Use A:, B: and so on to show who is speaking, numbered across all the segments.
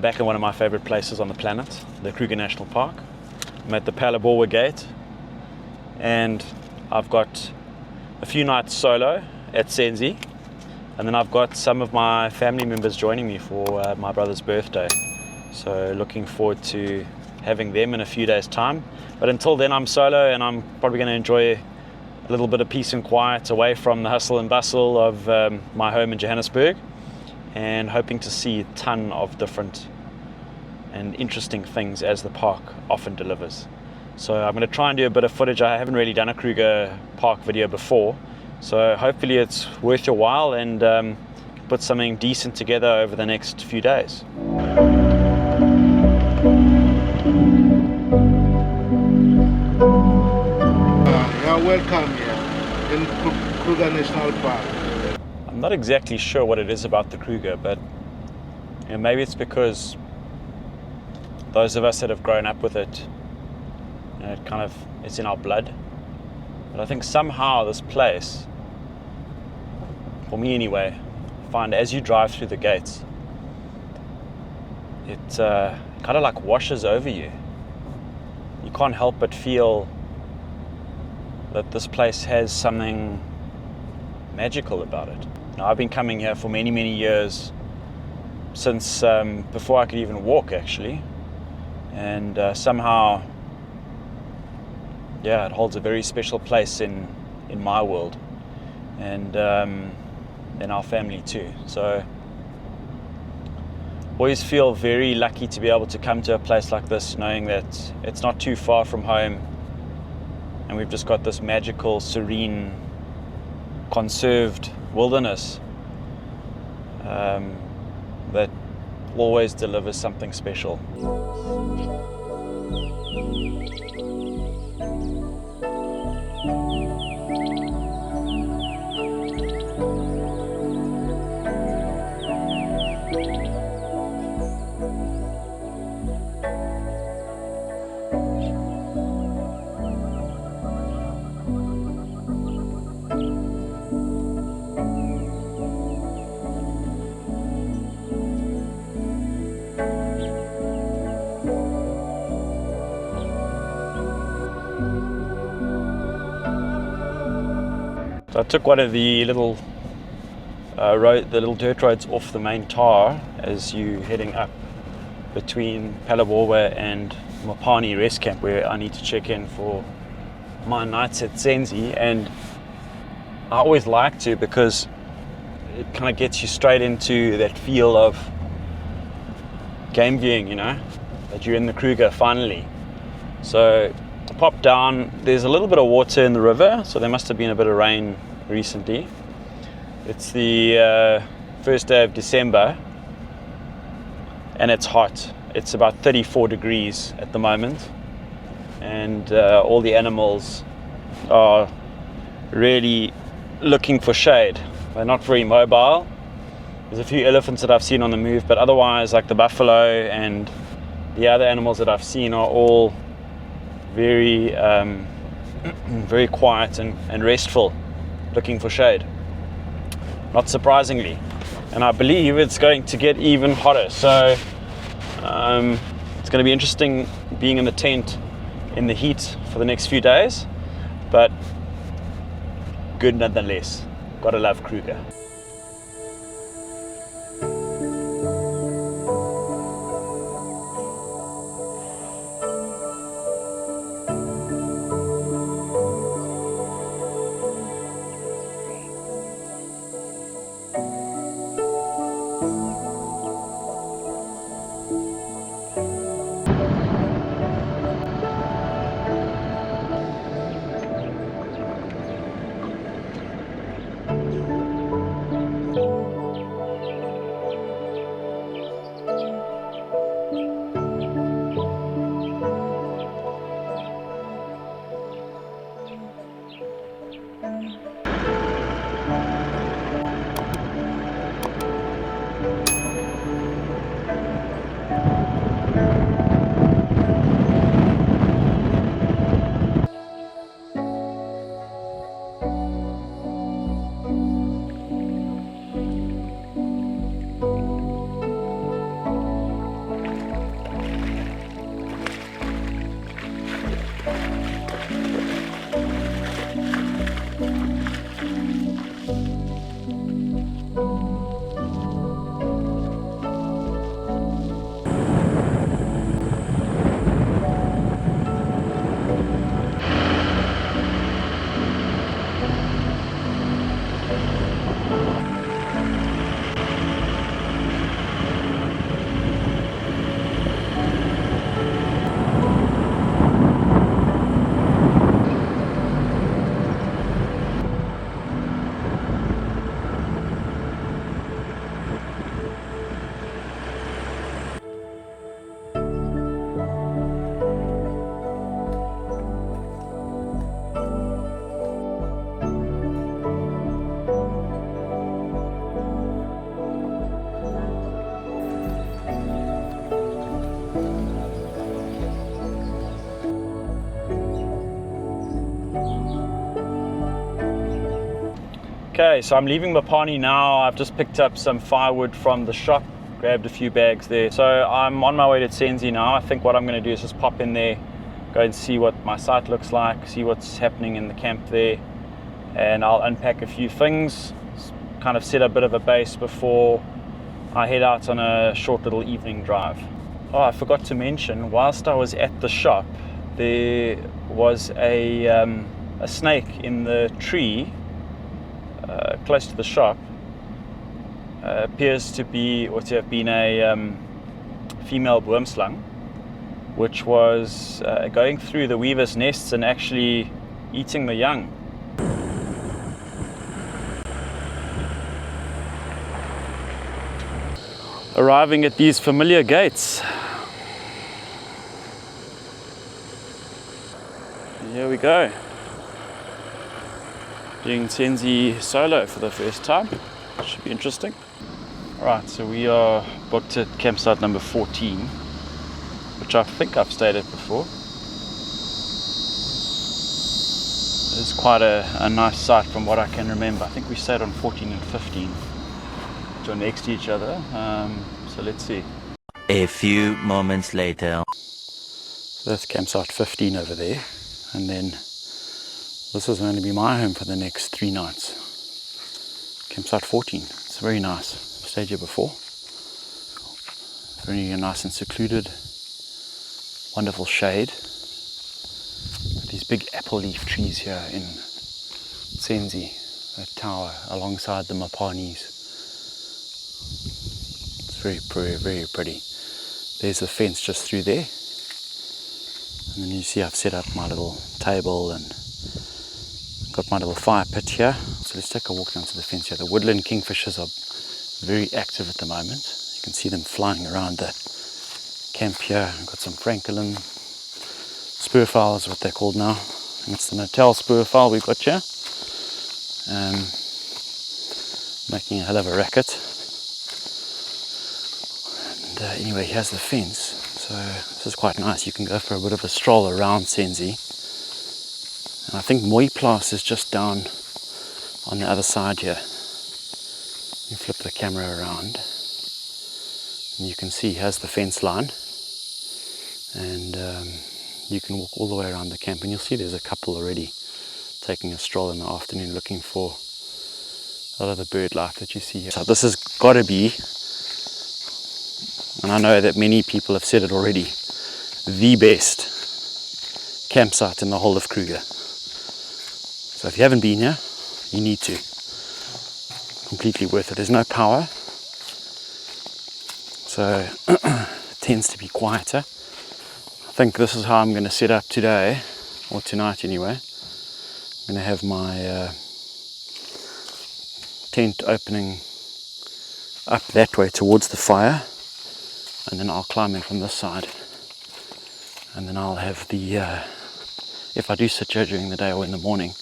A: I'm back in one of my favorite places on the planet, the Kruger National Park. I'm at the Phalaborwa gate, and I've got a few nights solo at Tsendze, and then I've got some of my family members joining me for my brother's birthday. So looking forward to having them in a few days' time. But until then, I'm solo, and I'm probably going to enjoy a little bit of peace and quiet away from the hustle and bustle of my home in Johannesburg, and hoping to see a ton of different and interesting things as the park often delivers. So I'm going to try and do a bit of footage. I haven't really done a Kruger Park video before, so hopefully it's worth your while, and put something decent together over the next few days.
B: You're welcome here in Kruger National Park.
A: I'm not exactly sure what it is about the Kruger, but maybe it's because those of us that have grown up with it, it's in our blood. But I think somehow this place, for me anyway, I find as you drive through the gates, it kind of like washes over you. You can't help but feel that this place has something magical about it. I've been coming here for many, many years, since before I could even walk, actually. And somehow, yeah, it holds a very special place in my world, and in our family too. So always feel very lucky to be able to come to a place like this, knowing that it's not too far from home, and we've just got this magical, serene, conserved wilderness that always delivers something special. So I took one of the little dirt roads off the main tar as you heading up between Phalaborwa and Mopani Rest Camp, where I need to check in for my nights at Tsendze. And I always like to, because it kind of gets you straight into that feel of game viewing, that you're in the Kruger finally. So I popped down. There's a little bit of water in the river, so there must have been a bit of rain recently. It's the first day of December, and it's hot. It's about 34 degrees at the moment, and all the animals are really looking for shade. They're not very mobile. There's a few elephants that I've seen on the move, but otherwise, like the buffalo and the other animals that I've seen, are all very very quiet and restful, looking for shade, not surprisingly. And I believe it's going to get even hotter, so it's going to be interesting being in the tent in the heat for the next few days, but good nonetheless. Gotta love Kruger. Okay, so I'm leaving Mopani now. I've just picked up some firewood from the shop, grabbed a few bags there. So I'm on my way to Tsendze now. I think what I'm going to do is just pop in there, go and see what my site looks like, see what's happening in the camp there, and I'll unpack a few things, kind of set a bit of a base before I head out on a short little evening drive. Oh, I forgot to mention, whilst I was at the shop, there was a snake in the tree close to the shop. Appears to be, or to have been, a female boomslang, which was going through the weavers' nests and actually eating the young. Arriving at these familiar gates. Here we go. Doing Tsendze solo for the first time. Should be interesting. Alright, so we are booked at campsite number 14, which I think I've stayed at before. It's quite a nice site from what I can remember. I think we stayed on 14 and 15, which are next to each other. So let's see.
C: A few moments later.
A: So that's campsite 15 over there, and then this is going to be my home for the next 3 nights. Campsite 14. It's very nice. I've stayed here before. Very nice and secluded. Wonderful shade. These big apple leaf trees here in Tsendze, that tower alongside the Mopanis. It's very, very pretty. There's the fence just through there. And then you see I've set up my little table and got my little fire pit here. So let's take a walk down to the fence here. The woodland kingfishers are very active at the moment. You can see them flying around the camp here. I've got some francolin spurfowl is what they're called now. And it's the Natal spurfowl we've got here. Making a hell of a racket. And anyway, here's the fence. So this is quite nice. You can go for a bit of a stroll around Tsendze. And I think Mooiplaas is just down on the other side here. You flip the camera around and you can see here's the fence line, and you can walk all the way around the camp, and you'll see there's a couple already taking a stroll in the afternoon looking for a lot of the bird life that you see here. So this has got to be, and I know that many people have said it already, the best campsite in the whole of Kruger. So if you haven't been here, you need to. Completely worth it. There's no power, so it tends to be quieter. I think this is how I'm going to set up today, or tonight anyway. I'm going to have my tent opening up that way towards the fire, and then I'll climb in from this side, and then I'll have the, if I do sit here during the day or in the morning,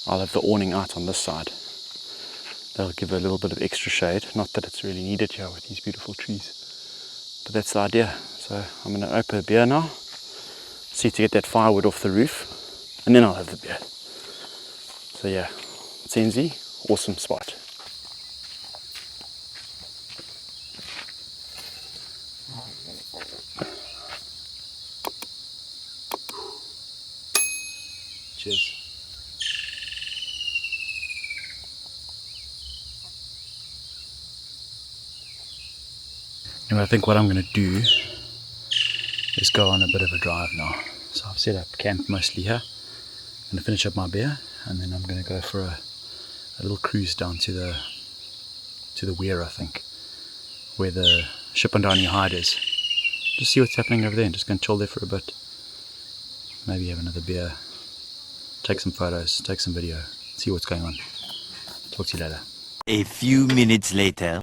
A: I'll have the awning out on this side. That'll give a little bit of extra shade. Not that it's really needed here with these beautiful trees, but that's the idea. So I'm going to open a beer now, see to get that firewood off the roof, and then I'll have the beer. So yeah, Tsendze, awesome spot. Cheers. I think what I'm going to do is go on a bit of a drive now. So I've set up camp mostly here. I'm going to finish up my beer, and then I'm going to go for a little cruise down to the weir, I think, where the Shipandani Hide is. Just see what's happening over there, and just going to chill there for a bit. Maybe have another beer, take some photos, take some video, see what's going on. Talk to you later.
C: A few minutes later.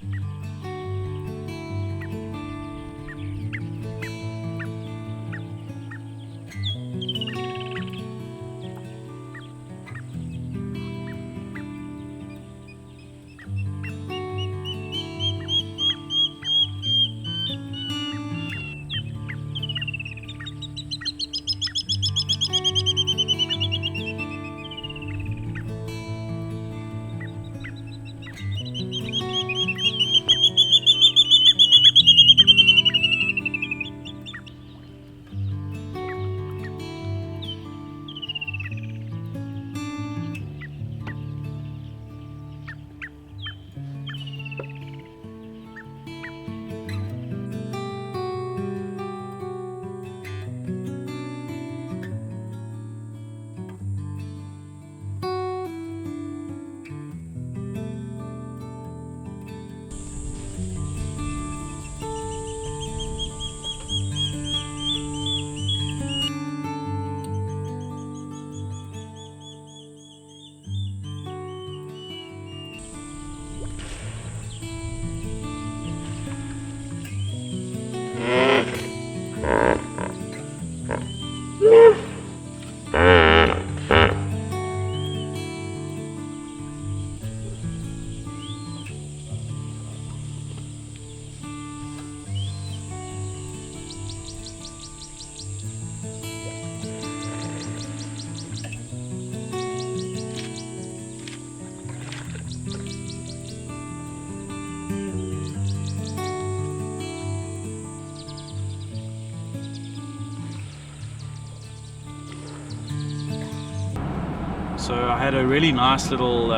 A: So I had a really nice little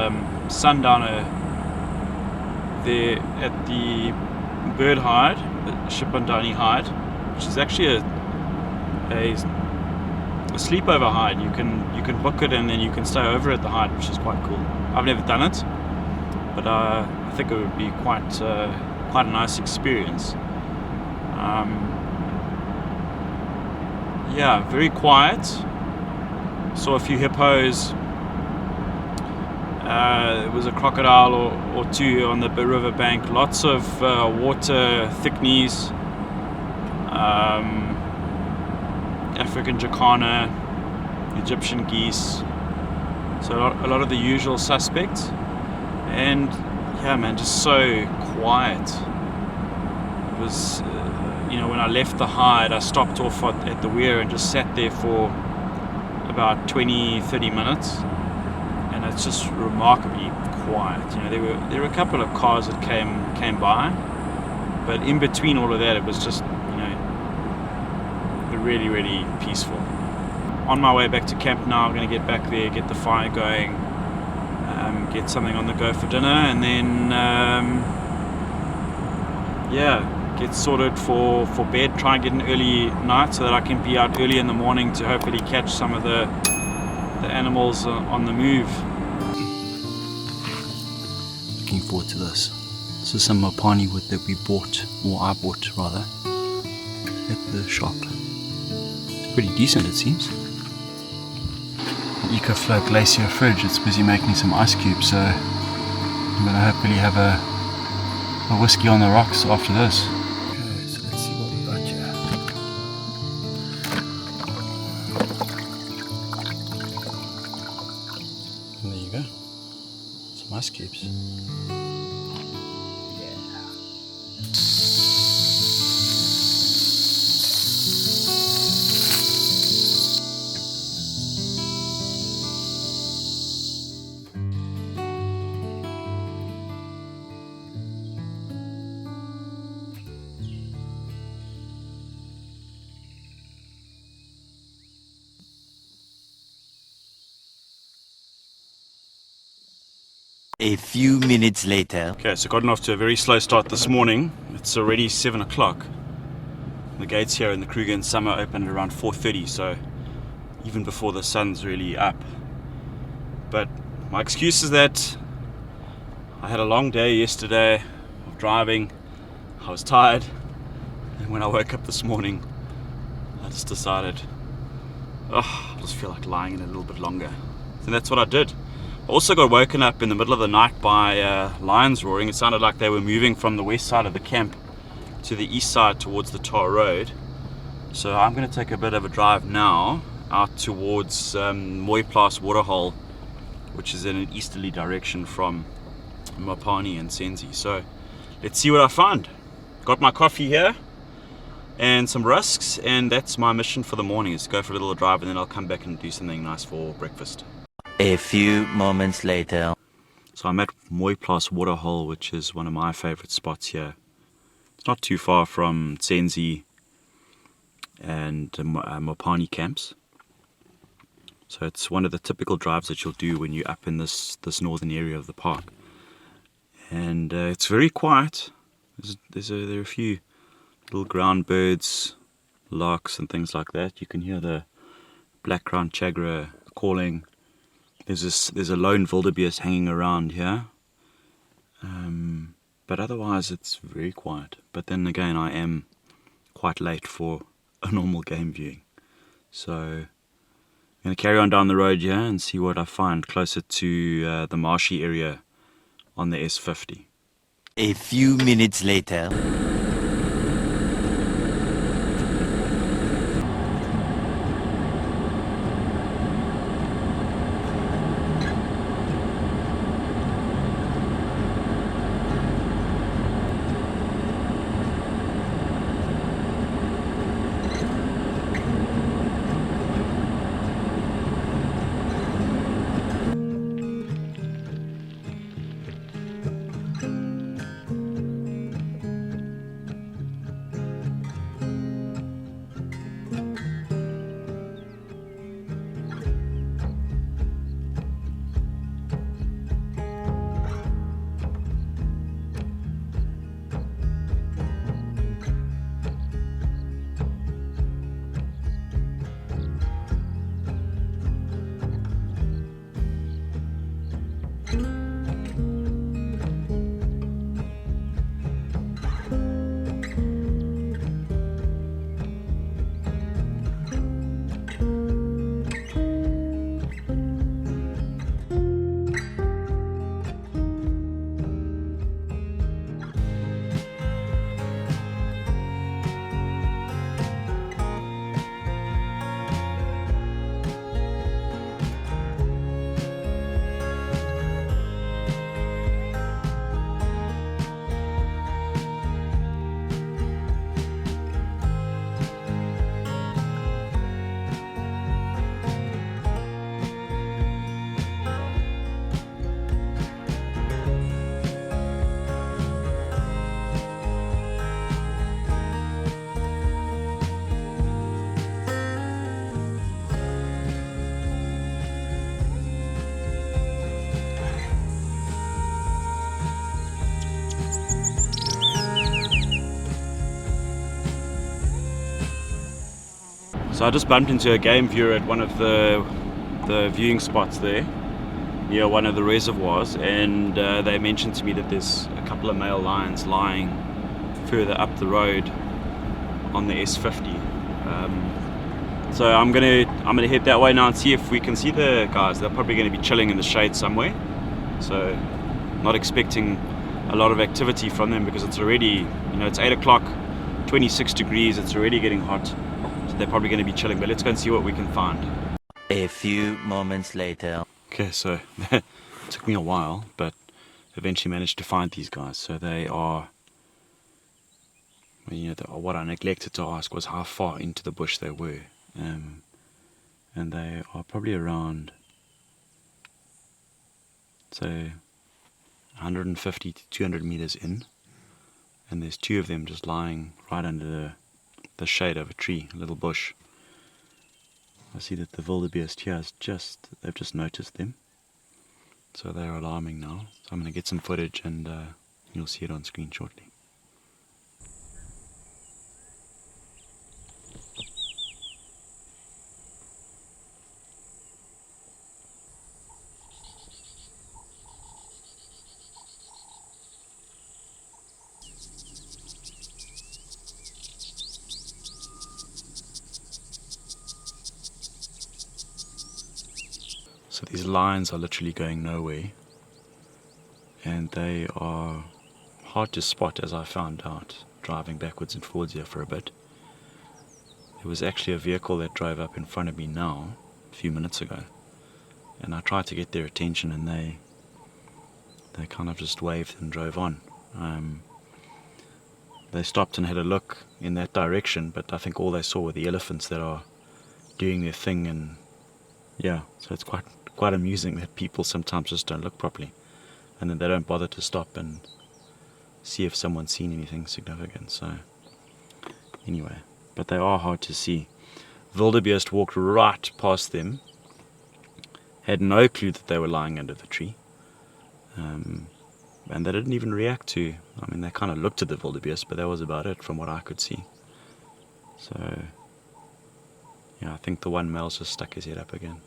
A: sundowner there at the bird hide, the Shipandani Hide, which is actually a sleepover hide. You can book it and then you can stay over at the hide, which is quite cool. I've never done it, but I think it would be quite a nice experience. Yeah, very quiet. Saw a few hippos. There was a crocodile or two on the river bank. Lots of water thickneys, African jacana, Egyptian geese. So a lot of the usual suspects. And yeah, man, just so quiet. It was, when I left the hide, I stopped off at the weir and just sat there for about 20-30 minutes. And it's just remarkably quiet. There were a couple of cars that came by, but in between all of that, it was just really, really peaceful. On my way back to camp now. I'm going to get back there, get the fire going, get something on the go for dinner, and then get sorted for bed. Try and get an early night so that I can be out early in the morning to hopefully catch some of the animals on the move. Looking forward to this. This is some Mopani wood that we bought, or I bought rather, at the shop. It's pretty decent, it seems. The EcoFlow Glacier fridge, it's busy making some ice cubes, so I'm going to hopefully have a whiskey on the rocks after this. Okay, so let's see what we got here. And there you go, some ice cubes.
C: A few minutes later.
A: Okay, so gotten off to a very slow start this morning. It's already 7 o'clock. The gates here in the Kruger in summer open at around 4:30, so even before the sun's really up. But my excuse is that I had a long day yesterday of driving. I was tired, and when I woke up this morning, I just decided, I just feel like lying in a little bit longer. And that's what I did. I also got woken up in the middle of the night by lions roaring. It sounded like they were moving from the west side of the camp to the east side towards the tar road. So I'm going to take a bit of a drive now out towards Mooiplaas waterhole, which is in an easterly direction from Mopani and Tsendze. So let's see what I find. Got my coffee here and some rusks, and that's my mission for the morning, is to go for a little drive, and then I'll come back and do something nice for breakfast.
C: A few moments later.
A: So I'm at Mooiplaas waterhole, which is one of my favorite spots here. It's not too far from Tsendze and Mopani camps. So it's one of the typical drives that you'll do when you're up in this northern area of the park. And it's very quiet. There are a few little ground birds, larks and things like that. You can hear the black-crowned chagra calling. There's a lone wildebeest hanging around here, but otherwise it's very quiet. But then again, I am quite late for a normal game viewing, so I'm going to carry on down the road here and see what I find closer to the marshy area on the S50.
C: A few minutes later.
A: So I just bumped into a game viewer at one of the viewing spots there, near one of the reservoirs, and they mentioned to me that there's a couple of male lions lying further up the road on the S50. So I'm gonna head that way now and see if we can see the guys. They're probably going to be chilling in the shade somewhere. So not expecting a lot of activity from them because it's already, it's 8 o'clock, 26 degrees. It's already getting hot. So they're probably going to be chilling. But let's go and see what we can find.
C: A few moments later.
A: Okay, so it took me a while, but eventually managed to find these guys. So they are, what I neglected to ask was how far into the bush they were. And they are probably around, say, 150 to 200 meters in. And there's two of them just lying right under the shade of a tree, a little bush. I see that the wildebeest here they've just noticed them. So they're alarming now. So I'm going to get some footage and you'll see it on screen shortly. So these lions are literally going nowhere, and they are hard to spot, as I found out driving backwards and forwards here for a bit. There was actually a vehicle that drove up in front of me now a few minutes ago, and I tried to get their attention, and they kind of just waved and drove on. They stopped and had a look in that direction, but I think all they saw were the elephants that are doing their thing. And yeah, so it's quite amusing that people sometimes just don't look properly, and then they don't bother to stop and see if someone's seen anything significant. So anyway, but they are hard to see. Wildebeest walked right past them, had no clue that they were lying under the tree, and they didn't even react to, they kind of looked at the wildebeest, but that was about it from what I could see. So yeah, I think the one male's just stuck his head up again.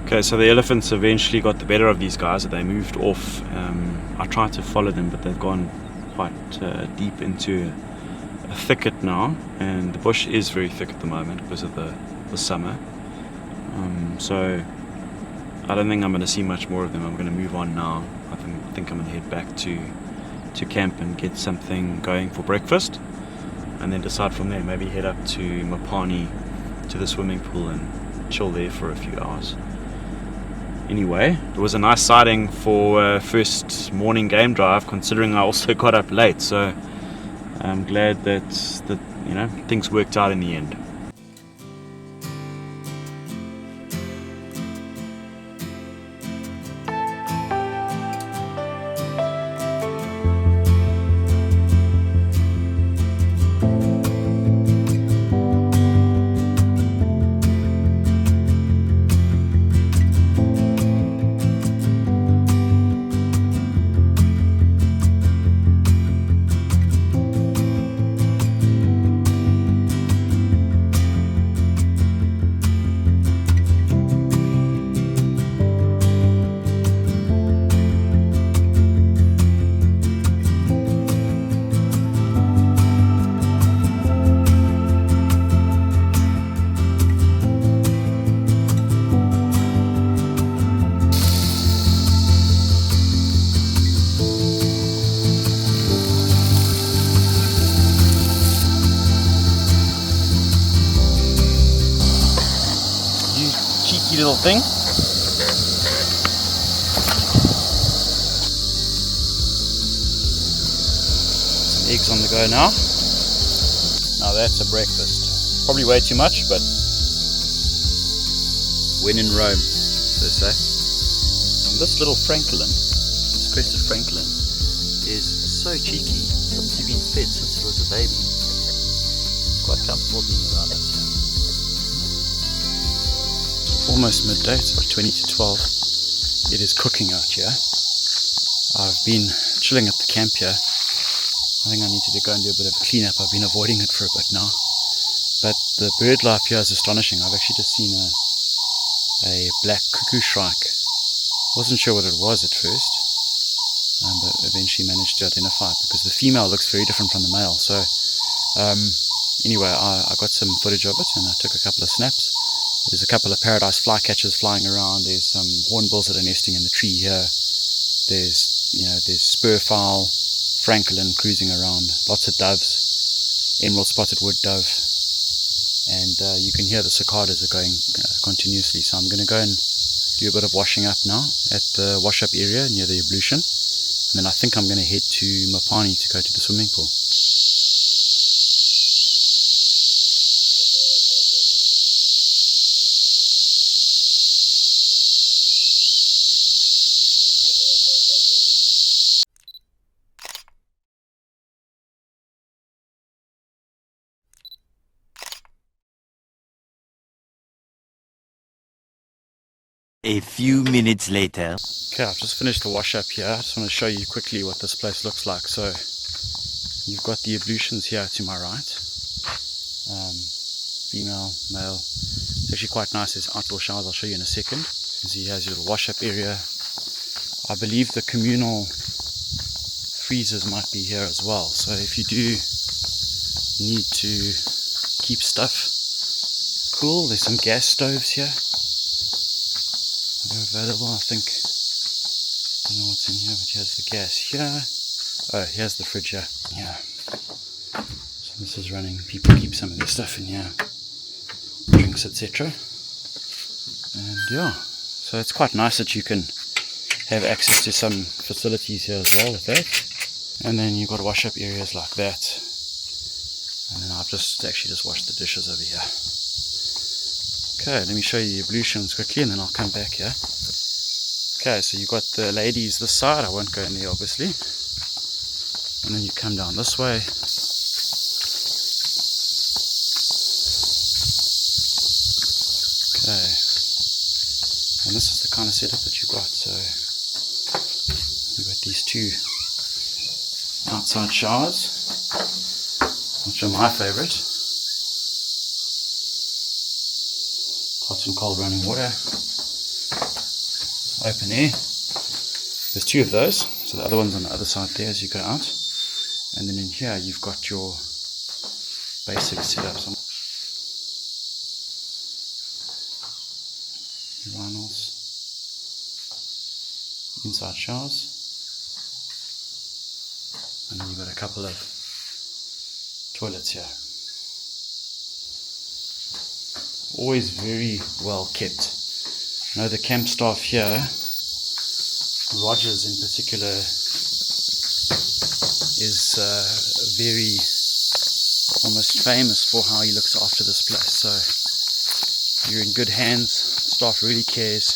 A: Okay, so the elephants eventually got the better of these guys. They moved off. I tried to follow them, but they've gone quite deep into a thicket now, and the bush is very thick at the moment because of the summer. So I don't think I'm going to see much more of them. I'm going to move on now. I think I'm going to head back to camp and get something going for breakfast, and then decide from there. Maybe head up to Mopani, to the swimming pool, and chill there for a few hours. Anyway, it was a nice sighting for first morning game drive, considering I also got up late. So I'm glad that things worked out in the end. little thing. Some eggs on the go now. Now that's a breakfast. Probably way too much, but when in Rome, so to say. And this little Franklin, this crested Franklin, is so cheeky. It's obviously been fed since it was a baby. It's quite comfortable being around us here. Almost midday, it's about 20 to 12. It is cooking out here. I've been chilling at the camp here. I think I needed to go and do a bit of a clean up. I've been avoiding it for a bit now. But the bird life here is astonishing. I've actually just seen a black cuckoo shrike. Wasn't sure what it was at first, but eventually managed to identify it because the female looks very different from the male. So anyway, I got some footage of it and I took a couple of snaps. There's a couple of paradise flycatchers flying around. There's some hornbills that are nesting in the tree here. There's spurfowl, francolin cruising around. Lots of doves, emerald spotted wood dove, and you can hear the cicadas are going continuously. So I'm going to go and do a bit of washing up now at the wash up area near the ablution, and then I think I'm going to head to Mopani to go to the swimming pool.
C: A few minutes later.
A: Okay, I've just finished the wash up here. I just want to show you quickly what this place looks like. So you've got the ablutions here to my right. Female, male. It's actually quite nice. There's outdoor showers. I'll show you in a second. You see here's your little wash up area. I believe the communal freezers might be here as well. So if you do need to keep stuff cool, there's some gas stoves here. Available, I think. I don't know what's in here, but here's the gas here. Oh, here's the fridge here. Yeah. So this is running. People keep some of their stuff in here, drinks, etc. And yeah, so it's quite nice that you can have access to some facilities here as well with that. And then you've got wash up areas like that. And then I've just washed the dishes over here. Okay, let me show you the ablutions quickly and then I'll come back here. Okay, so you've got the ladies this side. I won't go in there obviously. And then you come down this way. Okay. And this is the kind of setup that you've got. So you've got these two outside showers, which are my favorite. Hot and cold running water, open air. There's two of those, so the other one's on the other side there as you go out. And then in here you've got your basic setups. Urinals, inside showers, and then you've got a couple of toilets here. Always very well kept. I know the camp staff here, Rogers in particular, is very almost famous for how he looks after this place. So you're in good hands. Staff really cares.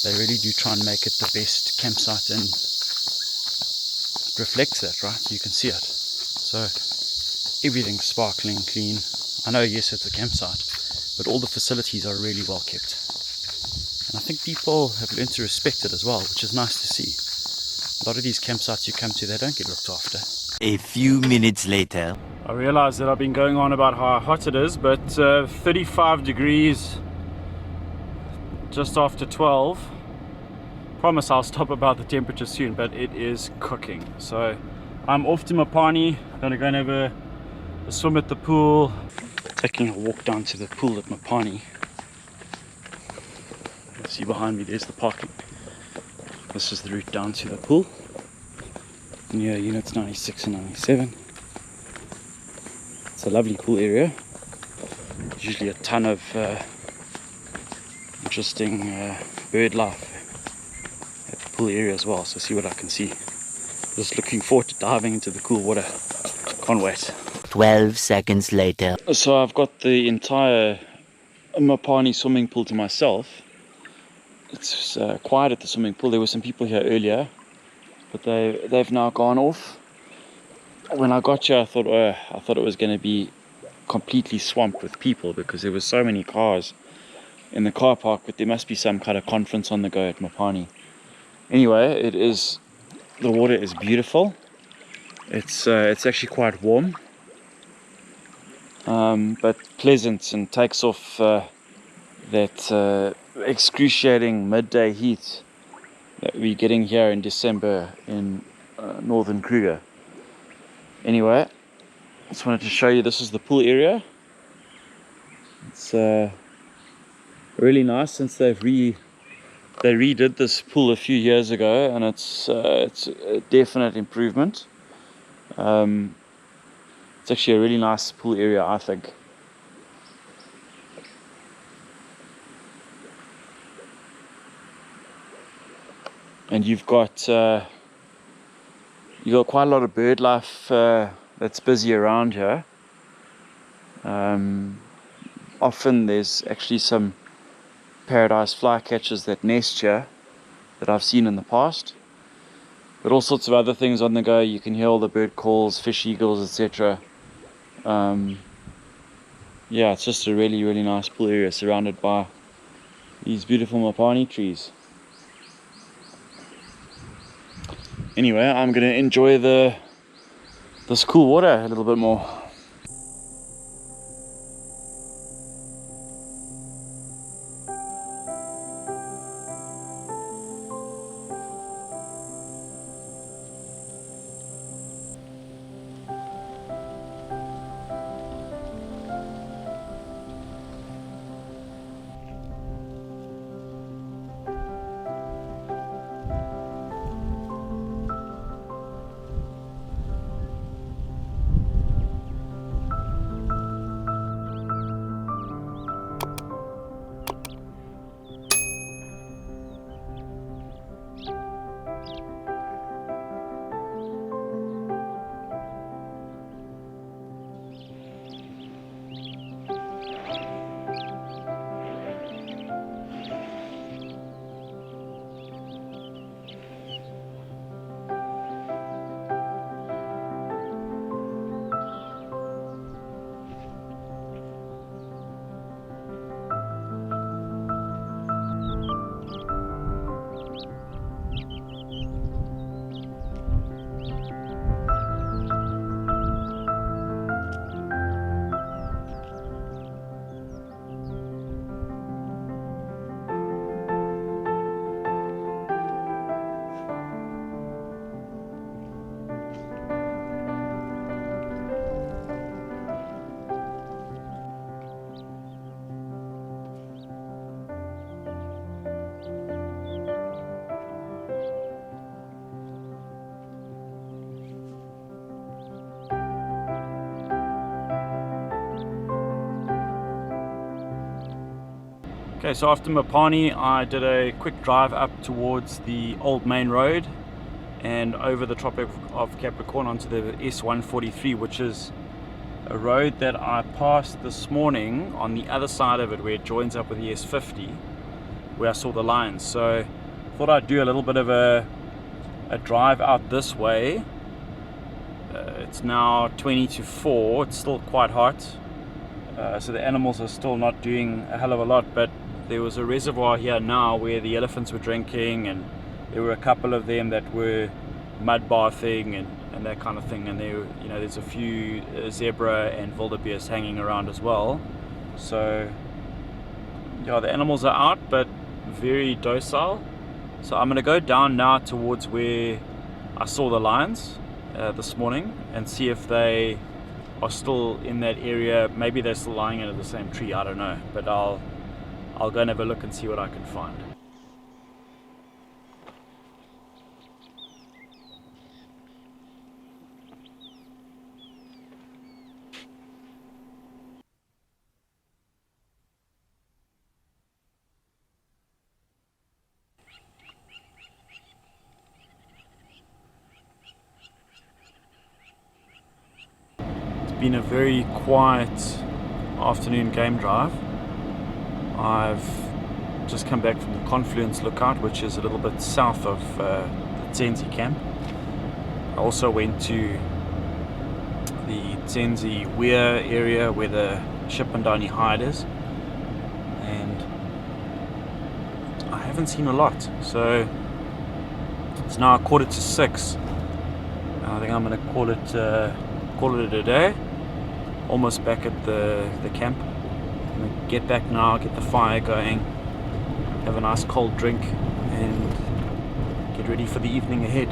A: They really do try and make it the best campsite, and it reflects that, right? You can see it. So everything's sparkling clean. I know, yes, it's a campsite, but all the facilities are really well kept. And I think people have learned to respect it as well, which is nice to see. A lot of these campsites you come to, they don't get looked after.
C: A few minutes later.
A: I realize that I've been going on about how hot it is, but 35 degrees just after 12. Promise I'll stop about the temperature soon, but it is cooking. So I'm off to Mopani. I'm gonna go and have a swim at the pool. Taking a walk down to the pool at Mopani. You see behind me, there's the parking. This is the route down to the pool. Near units 96 and 97. It's a lovely pool area. There's usually a ton of interesting bird life at the pool area as well, so see what I can see. Just looking forward to diving into the cool water. Can't wait.
C: 12 seconds later.
A: So I've got the entire Mopani swimming pool to myself. It's quiet at the swimming pool. There were some people here earlier, but they've now gone off. When I got here, I thought it was going to be completely swamped with people because there were so many cars in the car park, but there must be some kind of conference on the go at Mopani. Anyway, the water is beautiful. It's actually quite warm, but pleasant, and takes off that excruciating midday heat that we're getting here in December in northern Kruger. Anyway, just wanted to show you, this is the pool area. It's really nice since they redid this pool a few years ago, and it's a definite improvement. It's actually a really nice pool area, I think. And you've got quite a lot of bird life that's busy around here. Often there's actually some paradise flycatchers that nest here that I've seen in the past, but all sorts of other things on the go. You can hear all the bird calls, fish, eagles, etc. Yeah, it's just a really, really nice pool area surrounded by these beautiful Mopani trees. Anyway, I'm going to enjoy this cool water a little bit more. Okay, so after Mopani, I did a quick drive up towards the old main road and over the Tropic of Capricorn onto the S143, which is a road that I passed this morning on the other side of it where it joins up with the S50, where I saw the lines. So I thought I'd do a little bit of a drive out this way. It's now 20 to 4, it's still quite hot, so the animals are still not doing a hell of a lot, but there was a reservoir here now where the elephants were drinking, and there were a couple of them that were mud bathing and that kind of thing, and there, there's a few zebra and wildebeest hanging around as well. So yeah, the animals are out but very docile. So I'm going to go down now towards where I saw the lions this morning and see if they are still in that area. Maybe they're still lying under the same tree, I don't know, but I'll go and have a look and see what I can find. been a very quiet afternoon game drive. I've just come back from the Confluence Lookout, which is a little bit south of the Tsendze camp. I also went to the Tsendze area where the Shipandani Hide is, and I haven't seen a lot. So it's now 6:15. I think I'm going to call it a day. Almost back at the camp. I'm going to get back now, get the fire going, have a nice cold drink, and get ready for the evening ahead.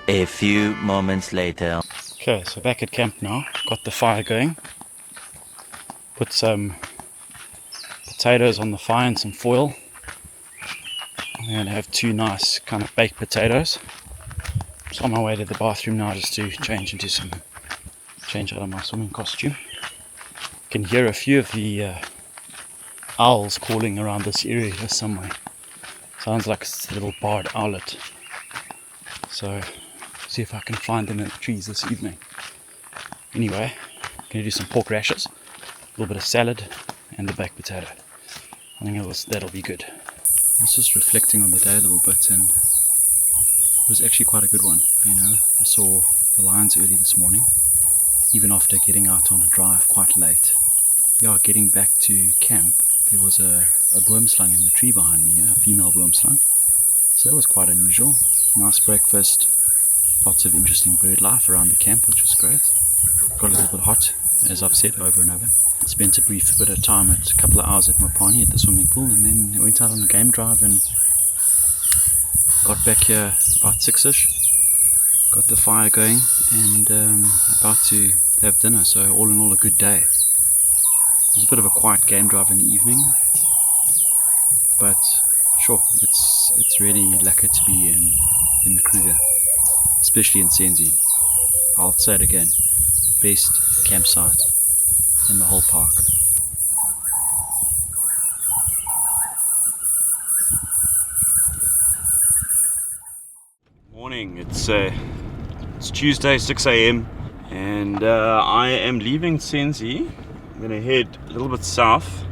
C: A few moments later.
A: Okay, so back at camp now. Got the fire going. Put some potatoes on the fire and some foil. I'm going to have 2 nice kind of baked potatoes. Just on my way to the bathroom now just to change out of my swimming costume. You can hear a few of the owls calling around this area here somewhere. Sounds like it's a little barred owlet. So see if I can find them in the trees this evening. Anyway, I'm going to do some pork rashes, a little bit of salad, and the baked potato. I think that'll be good. I was just reflecting on the day a little bit, and it was actually quite a good one. You know, I saw the lions early this morning, even after getting out on a drive quite late. Yeah, getting back to camp, there was a boomslang in the tree behind me, a female boomslang. So that was quite unusual. Nice breakfast, lots of interesting bird life around the camp, which was great. Got a little bit hot, as I've said over and over. Spent a brief bit of time a couple of hours at Mopani at the swimming pool, and then went out on a game drive and got back here about 6ish. Got the fire going and about to have dinner. So all in all, a good day. It was a bit of a quiet game drive in the evening, but sure, it's really lekker to be in the Kruger, especially in Tsendze. I'll say it again, best campsite in the whole park. Morning, it's Tuesday, 6 a.m. and I am leaving Tsendze. I'm going to head a little bit south,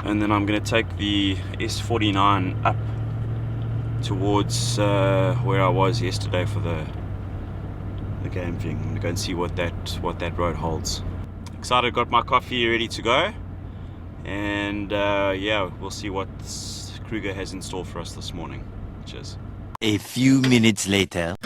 A: and then I'm going to take the S49 up towards where I was yesterday for the game thing. I'm going to go and see what that road holds. Excited, got my coffee ready to go, and yeah, we'll see what Kruger has in store for us this morning. Cheers.
C: A few minutes later.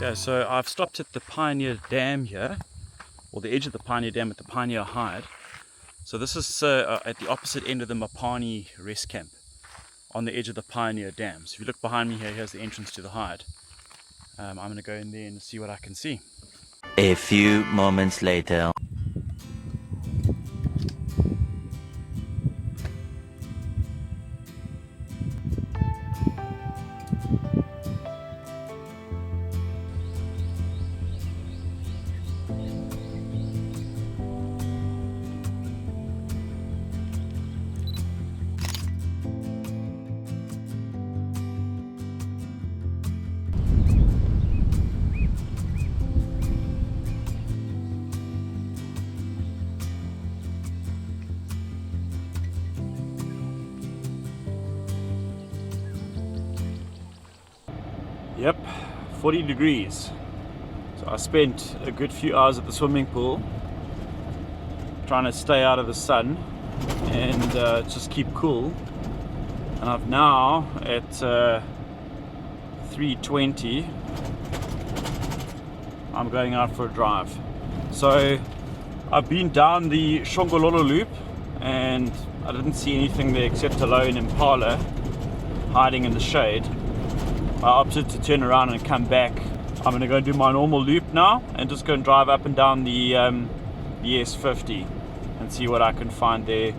A: Okay, so I've stopped at the Pioneer Dam here, or the edge of the Pioneer Dam at the Pioneer Hide. So this is at the opposite end of the Mopani Rest Camp, on the edge of the Pioneer Dam. So if you look behind me here, here's the entrance to the hide. I'm going to go in there and see what I can see.
C: A few moments later.
A: Yep, 40 degrees. So I spent a good few hours at the swimming pool trying to stay out of the sun and just keep cool. And I've now at 3:20, I'm going out for a drive. So I've been down the Shongololo loop and I didn't see anything there except a lone impala hiding in the shade. I opted to turn around and come back. I'm going to go do my normal loop now and just go and drive up and down the S50 and see what I can find there.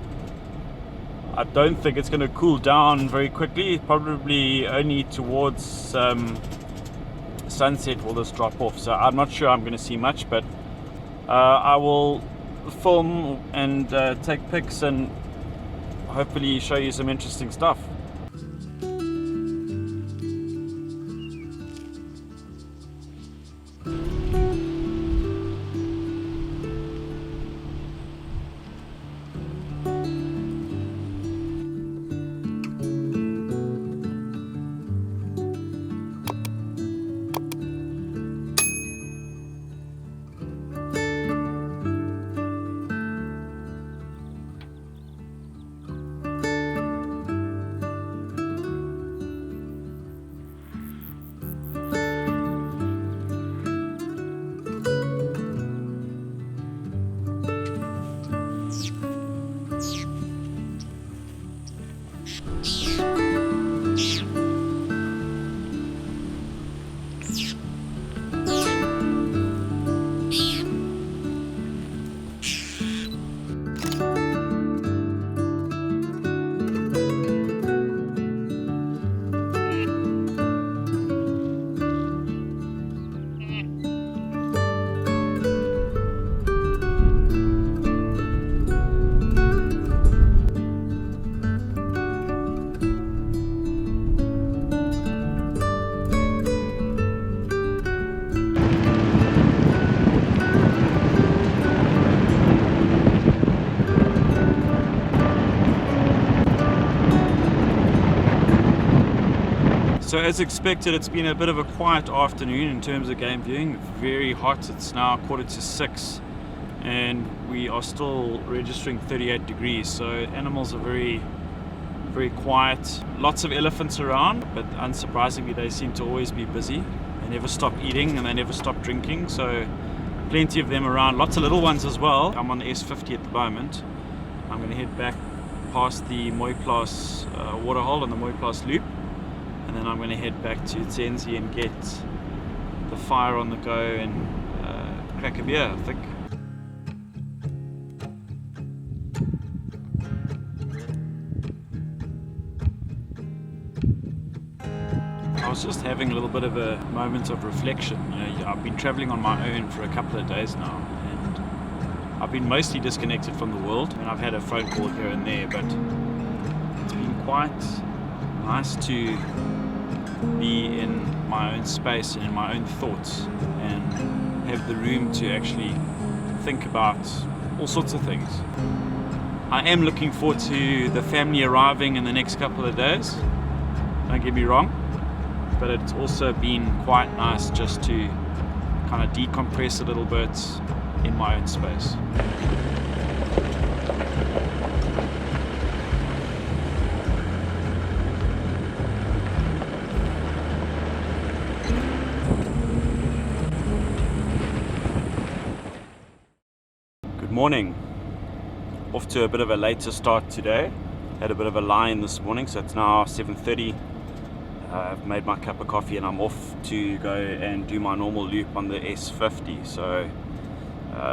A: I don't think it's going to cool down very quickly. Probably only towards sunset will this drop off. So I'm not sure I'm going to see much, but I will film and take pics and hopefully show you some interesting stuff. So as expected, it's been a bit of a quiet afternoon in terms of game viewing. Very hot. It's now 5:45 and we are still registering 38 degrees. So animals are very quiet. Lots of elephants around, but unsurprisingly they seem to always be busy. They never stop eating and they never stop drinking. So plenty of them around. Lots of little ones as well. I'm on the S50 at the moment. I'm going to head back past the Mooiplaas waterhole and the Mooiplaas loop. And then I'm going to head back to Tsendze and get the fire on the go and crack a beer, I think. I was just having a little bit of a moment of reflection. I've been traveling on my own for a couple of days now, and I've been mostly disconnected from the world. I mean, I've had a phone call here and there, but it's been quite nice to be in my own space and in my own thoughts and have the room to actually think about all sorts of things. I am looking forward to the family arriving in the next couple of days, don't get me wrong, but it's also been quite nice just to kind of decompress a little bit in my own space. Good morning. Off to a bit of a later start today. Had a bit of a lie-in this morning, so it's now 7:30. I've made my cup of coffee and I'm off to go and do my normal loop on the S50. So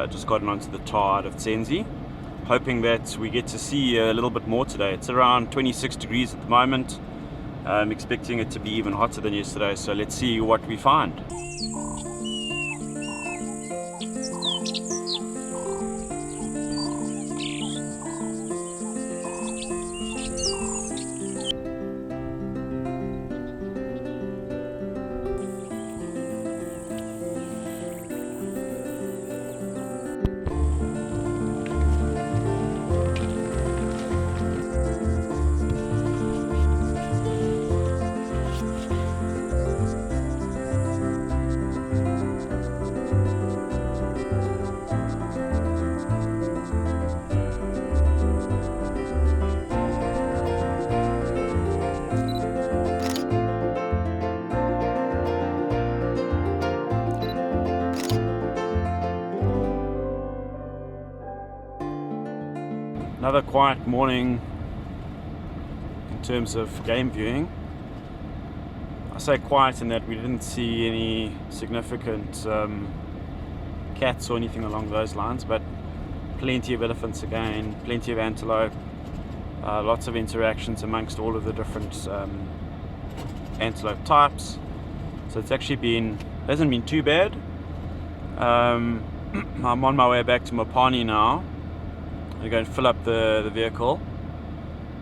A: just gotten onto the tar out of Tsendze, hoping that we get to see a little bit more today. It's around 26 degrees at the moment. I'm expecting it to be even hotter than yesterday, so let's see what we find. Another quiet morning in terms of game viewing. I say quiet in that we didn't see any significant cats or anything along those lines, but plenty of elephants again, plenty of antelope, lots of interactions amongst all of the different antelope types. So it's actually hasn't been too bad. I'm on my way back to Mopani now. I'm going to fill up the vehicle,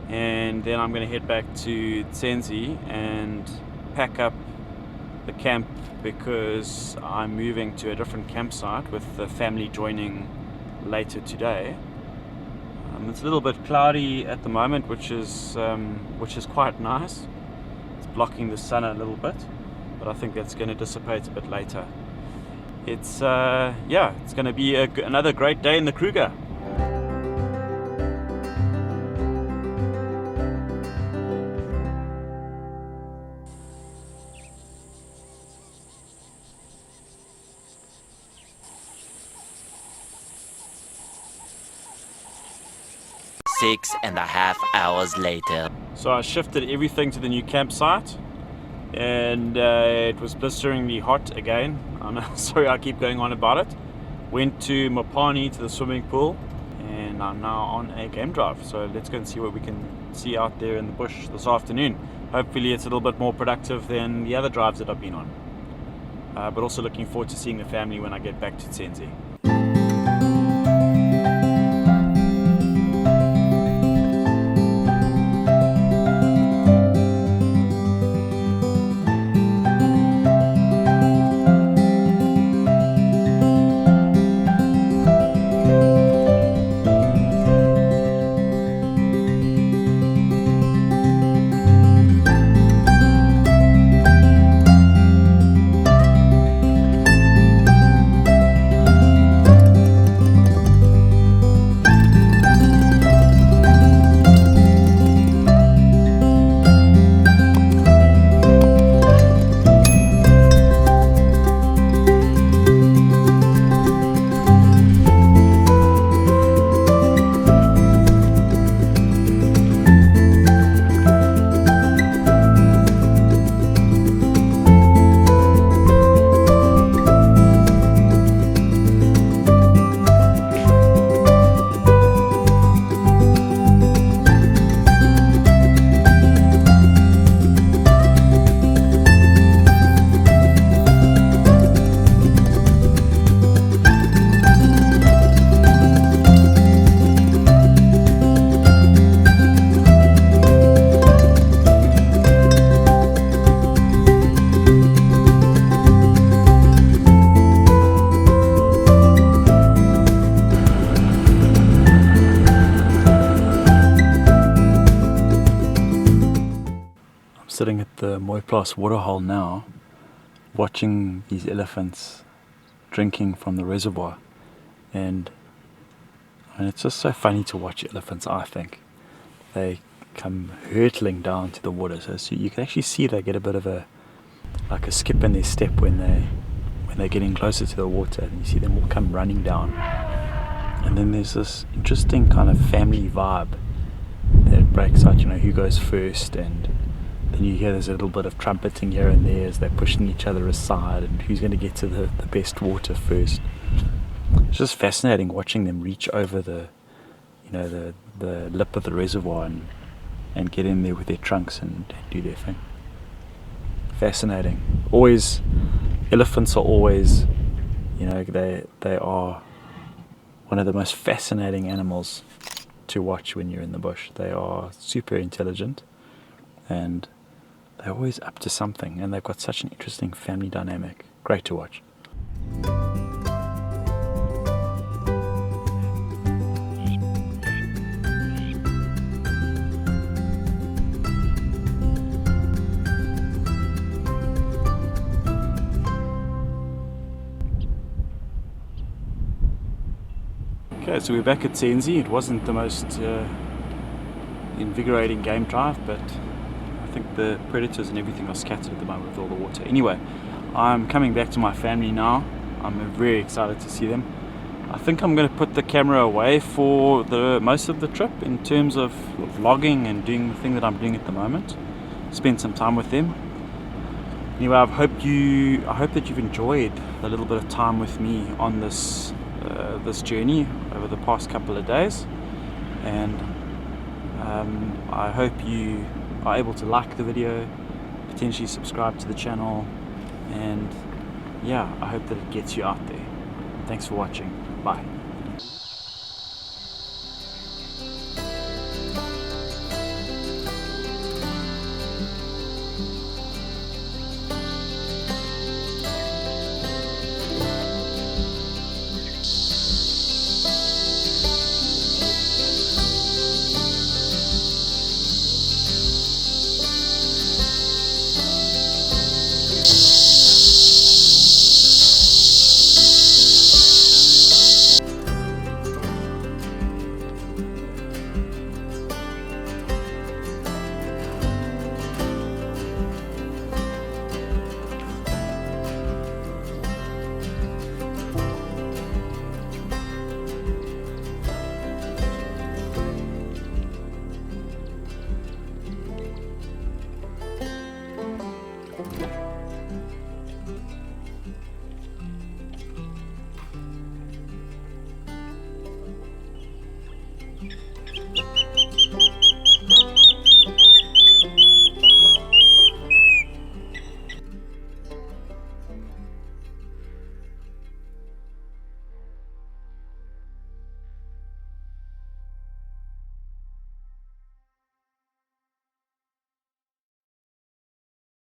A: and then I'm going to head back to Tsendze and pack up the camp because I'm moving to a different campsite with the family joining later today. It's a little bit cloudy at the moment, which is quite nice. It's blocking the sun a little bit, but I think that's going to dissipate a bit later. It's it's going to be another great day in the Kruger.
C: Six and a half hours later.
A: So I shifted everything to the new campsite, and it was blisteringly hot again. I'm sorry I keep going on about it. Went to Mopani to the swimming pool, and I'm now on a game drive. So let's go and see what we can see out there in the bush this afternoon. Hopefully it's a little bit more productive than the other drives that I've been on. But also looking forward to seeing the family when I get back to Tsendze. Sitting at the Mooiplaas waterhole now, watching these elephants drinking from the reservoir, and it's just so funny to watch elephants. I think they come hurtling down to the water, so you can actually see they get a bit of a skip in their step when they're getting closer to the water, and you see them all come running down. And then there's this interesting kind of family vibe that breaks out, you know, who goes first, and then you hear there's a little bit of trumpeting here and there as they're pushing each other aside and who's going to get to the best water first. It's just fascinating watching them reach over the lip of the reservoir and get in there with their trunks and do their thing. Fascinating. Always, elephants are always, you know, they are one of the most fascinating animals to watch when you're in the bush. They are super intelligent and they're always up to something, and they've got such an interesting family dynamic. Great to watch. Okay, so we're back at Tsendze. It wasn't the most invigorating game drive, but I think the predators and everything are scattered at the moment with all the water. Anyway, I'm coming back to my family now. I'm very excited to see them. I think I'm going to put the camera away for the most of the trip in terms of vlogging and doing the thing that I'm doing at the moment. Spend some time with them. Anyway, I hope that you've enjoyed a little bit of time with me on this journey over the past couple of days, and I hope you are able to like the video, potentially subscribe to the channel, and yeah, I hope that it gets you out there. Thanks for watching. Bye.